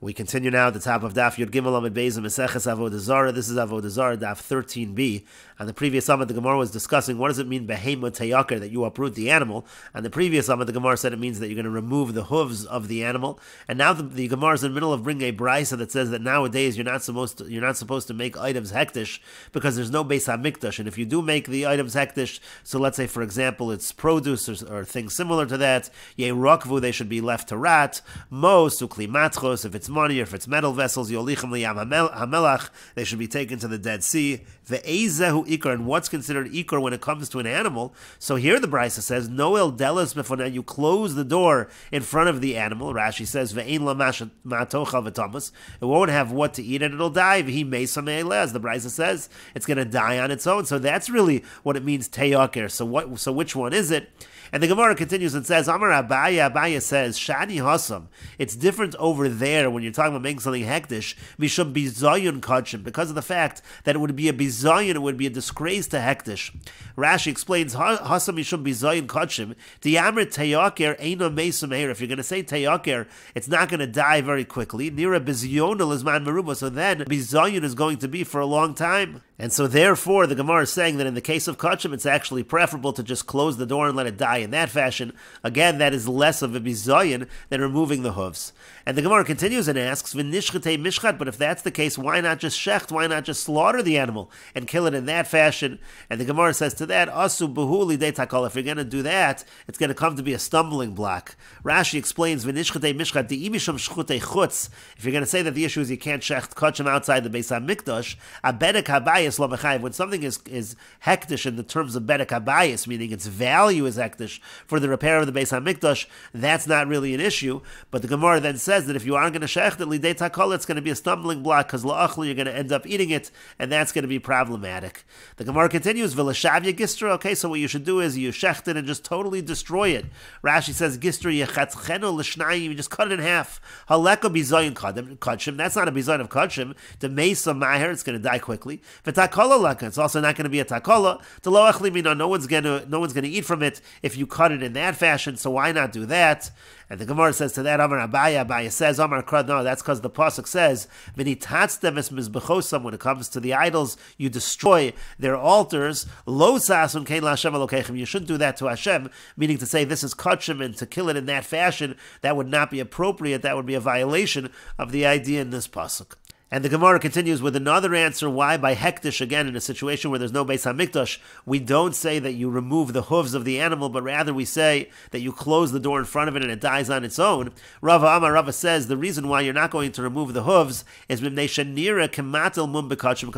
We continue now at the top of Daf Yud Gimel Amid Beis Meseches Avoda Zara. This is Avodah Zarah Daf 13b. On the previous Amid, the Gemara was discussing what does it mean behema teyaker, that you uproot the animal. On the previous Amid, the Gemara said it means that you're going to remove the hooves of the animal. And now the Gemara is in the middle of bringing a brisa that says that nowadays you're not supposed to make items hektish because there's no Beis Hamikdash. And if you do make the items hektish, so let's say for example it's produce or things similar to that, yerokvu, they should be left to rot. Mo sukli matchos, if it's money or if it's metal vessels, yolichem liyam hamelach, they should be taken to the Dead Sea. Ve'ezehu ikar, and what's considered ikar when it comes to an animal? So here the brisa says, Noel delas befona, you close the door in front of the animal. Rashi says, Ve'ein la matochal v'tamas, it won't have what to eat and it'll die. V'hi meisa me'elez, the brisa says, it's going to die on its own. So that's really what it means, teyaker. So which one is it? And the Gemara continues and says, Amar Abaya, Abaya says, Shani Hasam, it's different over there when you're talking about making something hektish, Mishum Bizayon Kachim, because of the fact that it would be a Bizayon, it would be a disgrace to hektish. Rashi explains, Hasam Mishum Bizayon Kachim, Diamr Teyaker Eino Mesum Heir. If you're going to say Teyaker, it's not going to die very quickly. Nira Bizayonal is Man Meruba, so then Bizayon is going to be for a long time. And so therefore, the Gemara is saying that in the case of Kachim, it's actually preferable to just close the door and let it die in that fashion. Again, that is less of a bizayon than removing the hooves. And the Gemara continues and asks, V'nishchetei mishchat, but if that's the case, why not just shecht? Why not just slaughter the animal and kill it in that fashion? And the Gemara says to that, Asu behuli de takol, if you're going to do that, it's going to come to be a stumbling block. Rashi explains, V'nishchetei mishchat, the imisham shchutei chutz, if you're going to say that the issue is you can't shecht kachim outside the Beis HaMikdash, a bedek habayis lo mechayev, when something is hektish in the terms of bedek habayis, meaning its value is hektish for the repair of the Beis HaMikdash, that's not really an issue. But the Gemara then says that if you aren't going to shecht it, lidei takol, it's going to be a stumbling block, because la'achli, you're going to end up eating it, and that's going to be problematic. The Gemara continues, v'lashavya gistra, okay, so what you should do is you shecht it and just totally destroy it. Rashi says, gistra yechatzcheno l'shnayim, you just cut it in half. Haleka bizayin kachim, that's not a bizayin of kachim. The mesa maher, it's going to die quickly. V'takola leka, it's also not going to be a takola. The lo'achli mina, no one's going to eat from it if you cut it in that fashion, so why not do that? And the Gemara says to that, Amar Abaya, Abaya says, Amar Krad, no, that's because the Pasuk says, when it comes to the idols, you destroy their altars, Lo sasun kein la'Hashem Elokeichem, you shouldn't do that to Hashem, meaning to say this is kachim, and to kill it in that fashion, that would not be appropriate, that would be a violation of the idea in this Pasuk. And the Gemara continues with another answer why by hektish, again in a situation where there's no Beis HaMikdash, we don't say that you remove the hooves of the animal, but rather we say that you close the door in front of it and it dies on its own. Rava Amar, Rava says the reason why you're not going to remove the hooves is because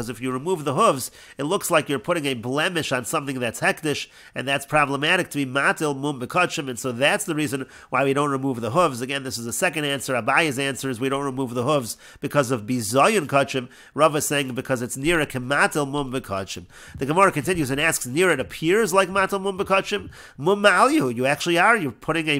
if you remove the hooves, it looks like you're putting a blemish on something that's hektish, and that's problematic to be matil mum bekachim, and so that's the reason why we don't remove the hooves. Again, this is the second answer. Abaya's answer is we don't remove the hooves because of bizarre kachim. Rava is saying because it's near a kematel mum bekachim. The Gemara continues and asks, near it appears like matel mum bekachim. Mum ma'alyu, you actually are. You're putting a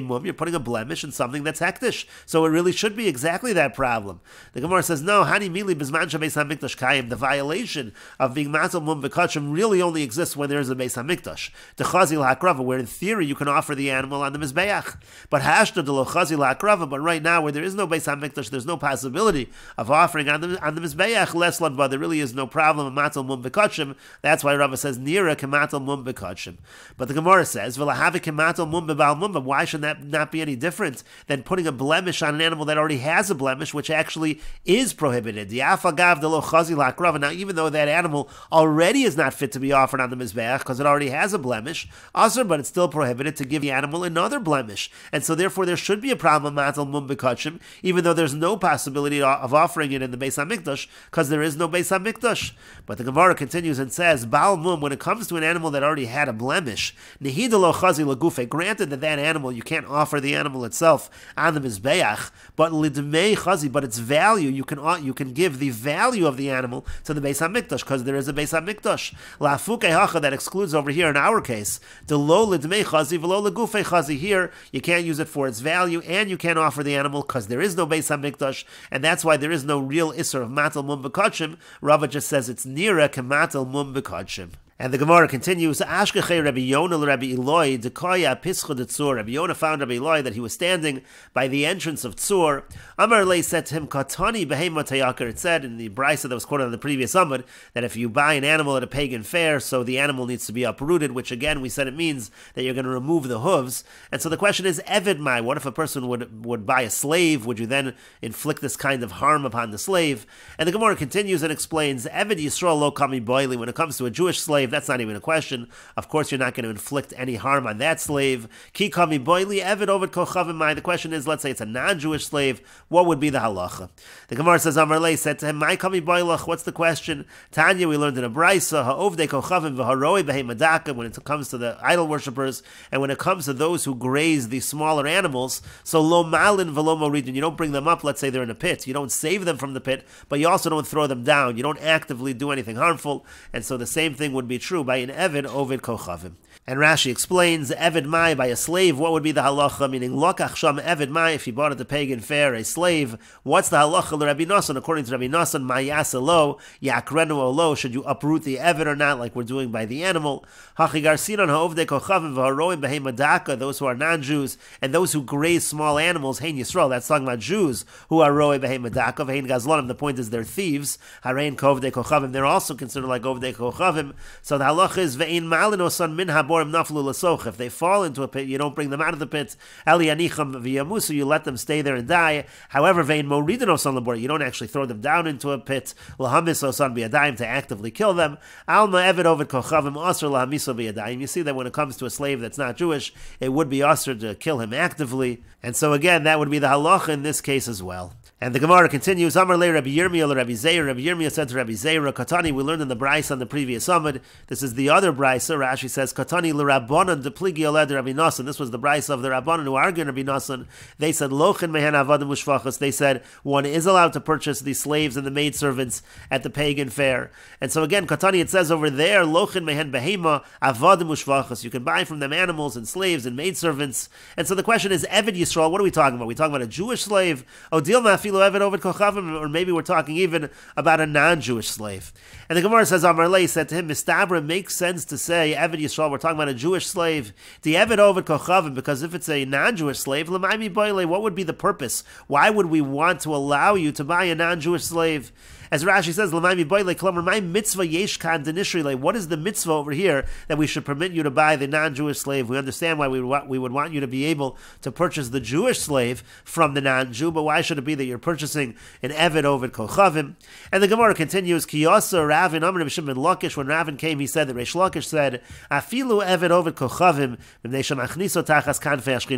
blemish in something that's hektish. So it really should be exactly that problem. The Gemara says, no, hani mili bizman shebeis hamikdash kayim. The violation of being matel mum bekachim really only exists when there is a Beis Hamikdash. The chazil hakrava, where in theory you can offer the animal on the mizbeach. But hashta de lo chazil hakrava. But right now, where there is no Beis Hamikdash, there's no possibility of offering on the Mizbeach, less ladva, there really is no problem. Matal mum bekachim. That's why Rava says nira kematal mum bekachim. But the Gemara says v'lahavi kematal mum bebal mum. But why should that not be any different than putting a blemish on an animal that already has a blemish, which actually is prohibited? Yafagav de lo chazil hakrava. Now, even though that animal already is not fit to be offered on the Mizbeach because it already has a blemish, asur, but it's still prohibited to give the animal another blemish, and so therefore there should be a problem matal mum bekachim, even though there's no possibility of offering it in the Beis Hamikdash, because there is no Beis HaMikdash. But the Gemara continues and says, Baal Mum, when it comes to an animal that already had a blemish, Nehidalo Chazi Lagufe, granted that animal, you can't offer the animal itself on the Mizbeach, but Lidmei Chazi, but its value, you can give the value of the animal to the Beis HaMikdash, because there is a Beis HaMikdash. La'afuke Hacha, that excludes over here in our case, the Lo Lidmei Chazi, V'lo Lagufe Chazi, here, you can't use it for its value, and you can't offer the animal, because there is no Beis HaMikdash, and that's why there is no real Isser of matal mum bekachim. Rava just says it's nira kematal mum bekachim. And the Gemara continues, Ashkechei Rabbi Yonah Rabbi Eloi, Dekoya Pischa de Tzur. Rabbi Yonah found Rabbi Eloi that he was standing by the entrance of Tzur. Amar Lei said to him, Katani behema tayakar. It said in the brisa that was quoted on the previous Amud that if you buy an animal at a pagan fair, so the animal needs to be uprooted, which again we said it means that you're going to remove the hooves. And so the question is, Evid Mai, what if a person would buy a slave? Would you then inflict this kind of harm upon the slave? And the Gemara continues and explains, Evid Yisrael lo kami boili. When it comes to a Jewish slave, that's not even a question. Of course, you're not going to inflict any harm on that slave. Ki kami boili evid ovid kochavim mai. The question is, let's say it's a non-Jewish slave, what would be the halacha? The Gemara says, Amar Lei said to him, Mai kami boilach, what's the question? Tanya, we learned in a brisa, ha'ovdei kochavim v'haroi behemadaka, when it comes to the idol worshippers, and when it comes to those who graze the smaller animals, so lo malin v'lo moridin, you don't bring them up, let's say they're in a pit, you don't save them from the pit, but you also don't throw them down, you don't actively do anything harmful, and so the same thing would be true by an Evid Ovid Kochavim. And Rashi explains, Evid Mai, by a slave, what would be the halacha? Meaning, Lokach Sham Evid Mai, if he bought at the pagan fair a slave, what's the halacha Rabbi Nosson? According to Rabbi Nosson, Mayas Elo, Yakrenu Olo, should you uproot the Evid or not, like we're doing by the animal? Hachigar Sinon Ha'ovdei Kochavim V'haroim Behemadaka, those who are non-Jews, and those who graze small animals, Hein Yisrael, that's talking about Jews who are Roi Behemadaka, V'hein Gazlonim, the point is they're thieves, Harein Kovdei Kochavim, they're also considered like Ovdei Kochavim, so the halacha is Ve'in Malin Osan Min Haborim Naflu L'soch, if they fall into a pit, you don't bring them out of the pit, Eli Anicham V'yamusu, you let them stay there and die, however, Ve'in Moridin Osan Labor, you don't actually throw them down into a pit, L'hamis Osan B'yadayim, to actively kill them, Alma Evid Ovid Kochavim Asr L'hamiso B'yadayim, you see that when it comes to a slave that's not Jewish, it would be Asr to kill him actively, and so again, that would be the halacha in this case as well. And the Gemara continues, Amar le Rabbi Yirmiyah le Rabbi Zeir. Rabbi Yirmiyah said to Rabbi Zeir, Katani, we learned in the Brisa on the previous Amud. This is the other Brisa. Rashi says, Katani le Rabbanan de pligi oled Rabbi Nosson. This was the Brisa of the Rabbanan who argued Rabbi Nosson. They said, Lochin mehen avadim ushvachas. They said, one is allowed to purchase the slaves and the maidservants at the pagan fair. And so again, Katani, it says over there, Lochin mehen behema avadim ushvachas. You can buy from them animals and slaves and maidservants. And so the question is, Evid Yisrael, what are we talking about? Are we talking about a Jewish slave? Odil ma'afil or maybe we're talking even about a non-Jewish slave. And the Gemara says, Amar Lei said to him, Mistabra, makes sense to say, Evid Yisrael, we're talking about a Jewish slave, the Evid Ovid Kochavim, because if it's a non-Jewish slave, L'maymi Boile, what would be the purpose? Why would we want to allow you to buy a non-Jewish slave? As Rashi says, L'maymi Boile, Klamar, my mitzvah yeshkan denishri, what is the mitzvah over here that we should permit you to buy the non-Jewish slave? We understand why we would want you to be able to purchase the Jewish slave from the non-Jew, but why should it be that you're purchasing an Evid Ovid Kochavim? And the Gemara continues, Kiyasa Ravin Amr B'Shem ben Lakish, when Ravin came, he said that Reish Lakish said, Afilu Evid Ovid Kochavim,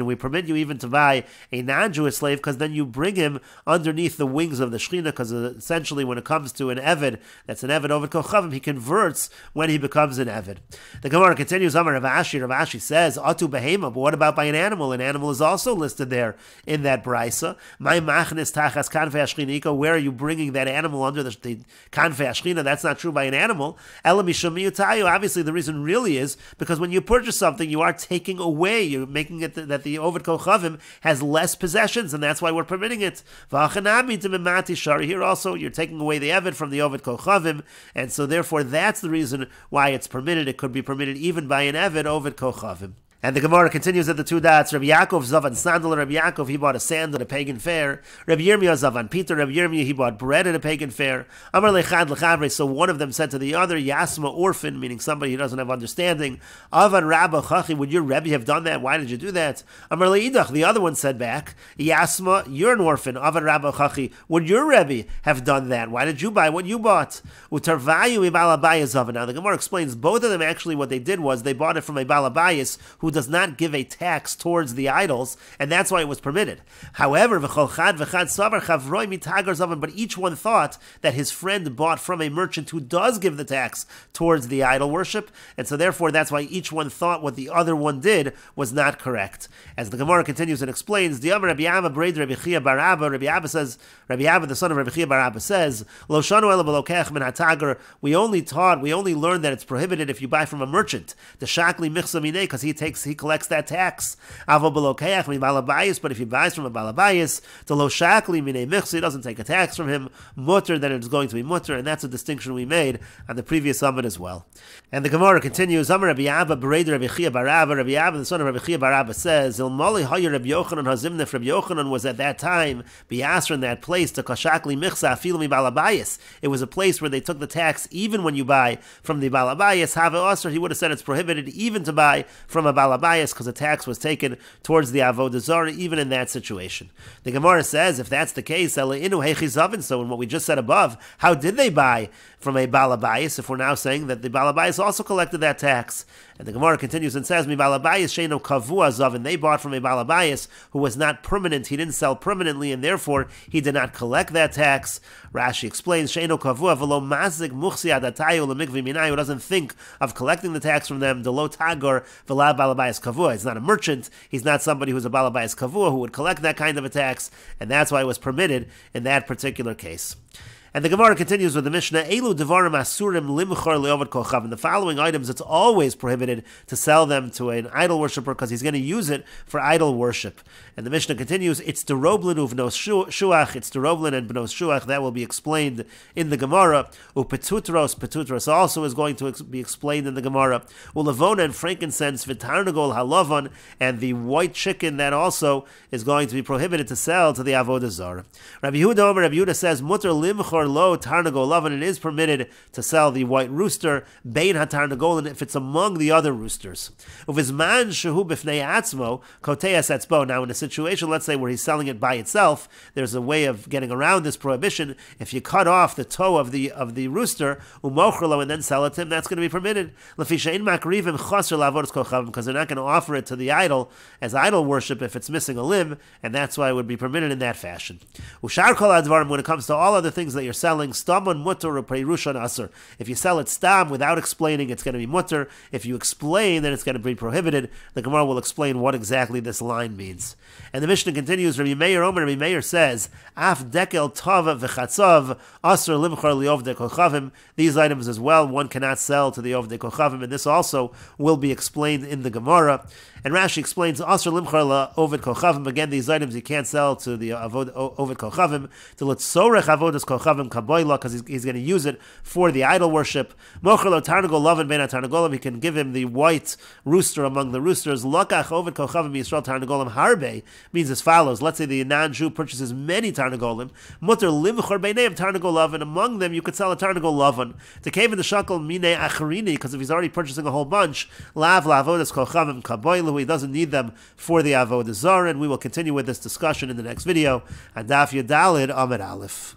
we permit you even to buy a non-Jewish slave, because then you bring him underneath the wings of the Shechina, because essentially when it comes to an Evid, that's an Evid Ovid Kochavim, he converts when he becomes an Evid. The Gemara continues, Amar Rav Ashi says, Atu Behema, but what about by an animal? An animal is also listed there in that Brisa. My machnis tachas kanfei ashchina, where are you bringing that animal under the kanfei ashchina? That's not true by an animal. Obviously, the reason really is because when you purchase something, you are taking away, you're making it that the Ovid Kochavim has less possessions, and that's why we're permitting it. Here also, you're taking away the Evid from the Ovid Kochavim, and so therefore that's the reason why it's permitted. It could be permitted even by an Evid Ovid Kochavim. And the Gemara continues at the two dots. Rabbi Yaakov Zavan sandal. Rabbi Yaakov, he bought a sand at a pagan fair. Rabbi Yirmiyah Zavan Peter. Rabbi Yirmiyah, he bought bread at a pagan fair. Amar lechad lechavre. So one of them said to the other, Yasma orphan, meaning somebody who doesn't have understanding. Avan Rabba Chachi, would your Rebbe have done that? Why did you do that? Amar leidach. The other one said back, Yasma, you're an orphan. Avan Rabba Chachi, would your Rebbe have done that? Why did you buy what you bought? Utarvayu ibalabayas Zavan. Now the Gemara explains both of them actually what they did was they bought it from a balabayas who does not give a tax towards the idols, and that's why it was permitted. However, but each one thought that his friend bought from a merchant who does give the tax towards the idol worship, and so therefore that's why each one thought what the other one did was not correct. As the Gemara continues and explains, Rabbi Abba says, Rabbi Abba, the son of Rabbi Chia bar Abba says, we only learned that it's prohibited if you buy from a merchant, the shakli michsa mineh, because he takes collects that tax. Avo belokeach mi balabayis, but if he buys from a balabayis, to lo shakli minei michsi, he doesn't take a tax from him, mutter, then it's going to be mutter, and that's a distinction we made on the previous summit as well. And the Gemara continues, Amar Rabbi Abba, Bereder Rabbi Chia bar Abba, Rabbi Abba, the son of Rabbi Chia bar Abba says, Ilmali Hayer Rabbi Yochanan Hazimnef, Rabbi Yochanan was at that time, Biasra in that place, to Kashakli Michsa, Afilu mi balabayis. It was a place where they took the tax even when you buy from the balabayis. Have Asr, he would have said it's prohibited even to buy from a balabayis because the tax was taken towards the Avoda Zara, even in that situation. The Gemara says, if that's the case, so in what we just said above, how did they buy from a balabayis if we're now saying that the balabayis also collected that tax? And the Gemara continues and says, Mi balabayis sheino kavua zav, and they bought from a balabayis who was not permanent, he didn't sell permanently, and therefore he did not collect that tax. Rashi explains, sheino kavua v'lo mazik muchsi adatayu lemikvi minayu, who doesn't think of collecting the tax from them, delo tagor v'la balabayis kavua. He's not a merchant, he's not somebody who's a balabayis kavua who would collect that kind of a tax, and that's why it was permitted in that particular case. And the Gemara continues with the Mishnah, Elu devarim asurim limchor leovad kochav. And the following items, it's always prohibited to sell them to an idol worshiper because he's going to use it for idol worship. And the Mishnah continues, it's deroblin uvnos shuach, it's deroblin and bnos shuach. That will be explained in the Gemara. Petutros also is going to be explained in the Gemara. Ulavona and frankincense, v'tarnagol halavon, and the white chicken, that also is going to be prohibited to sell to the Avodah Zara. Rabbi Yehuda says, mutter limchor lo tarnagol lavan, it is permitted to sell the white rooster, bein hatarnagolin, if it's among the other roosters. Uvizman shehu b'fnei atzmo, koteas etzbo. Now in a situation, let's say, where he's selling it by itself, there's a way of getting around this prohibition. If you cut off the toe of the rooster, umochlo, and then sell it to him, that's going to be permitted. Lefisha in makrivim chaser lavodas kochavim, because they're not going to offer it to the idol as idol worship if it's missing a limb, and that's why it would be permitted in that fashion. Ushar kol advarim, when it comes to all other things that you're selling, stamon mutter or peirushan aser. If you sell it stam without explaining, it's going to be mutter. If you explain, then it's going to be prohibited. The Gemara will explain what exactly this line means. And the Mishnah continues, Rabbi Meir says, Af dekel tava v'chatzav aser limchar liovdei kochavim. These items as well, one cannot sell to the ovdei kochavim, and this also will be explained in the Gemara. And Rashi explains, aser limchar liovdei kochavim. Again, these items you can't sell to the ovdei kochavim, to litzorech avodas kochavim kaboila, because he's going to use it for the idol worship. Mocher lo tarnagol lavan ben tarnagolim, he can give him the white rooster among the roosters. Lokach oved kochavim yisrael tarnagolim harbe, means as follows. Let's say the non-Jew purchases many tarnagolim. Mutter limchor beineim tarnagol lavan, among them you could sell a tarnagol lavan. To cave in the shakel mine acharini, because if he's already purchasing a whole bunch, lav lavodas kochavim kaboilu, he doesn't need them for the Avodah Zara. And we will continue with this discussion in the next video on Daf Yudalid Amud Aleph.